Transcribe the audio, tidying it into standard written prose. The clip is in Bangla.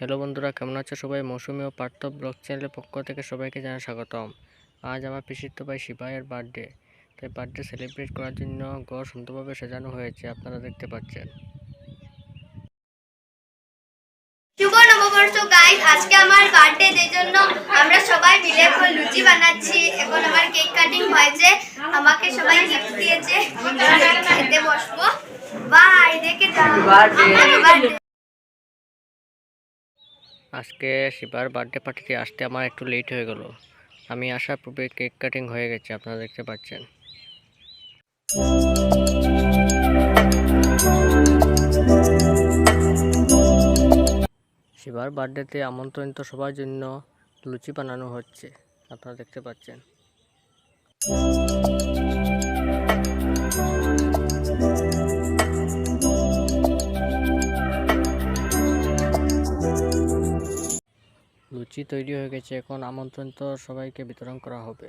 হ্যালো বন্ধুরা, কেমন আছো সবাই? মৌসুমী ও পার্থ ব্লগ চ্যানেলের পক্ষ থেকে সবাইকে জানাই স্বাগতম। আজ আমার পিসিতো ভাই শিবাইয়ের বার্থডে, তাই বার্থডে সেলিব্রেট করার জন্য ঘর সুন্দরভাবে সাজানো হয়েছে, আপনারা দেখতে পাচ্ছেন। শুভ নববর্ষ গাইস, আজকে আমার বার্থডে, এর জন্য আমরা সবাই মিলে এখন লুচি বানাচ্ছি। এখন আমার কেক কাটিং হয়েছে, আমাকে সবাই গিফট দিয়েছে, খেতে বসবো। বাই, দেখে যাও বার্থডে। আজকে শিবার বার্থডে পার্টিতে আসতে আমার একটু লেট হয়ে গেল। আমি আসার পূর্বে কেক কাটিং হয়ে গেছে, আপনারা দেখতে পাচ্ছেন। শিবার বার্থডেতে আমন্ত্রিত সবার জন্য লুচি বানানো হচ্ছে, আপনারা দেখতে পাচ্ছেন। লুচি তৈরি হয়ে গেছে, এখন আমন্ত্রিত সবাইকে বিতরণ করা হবে।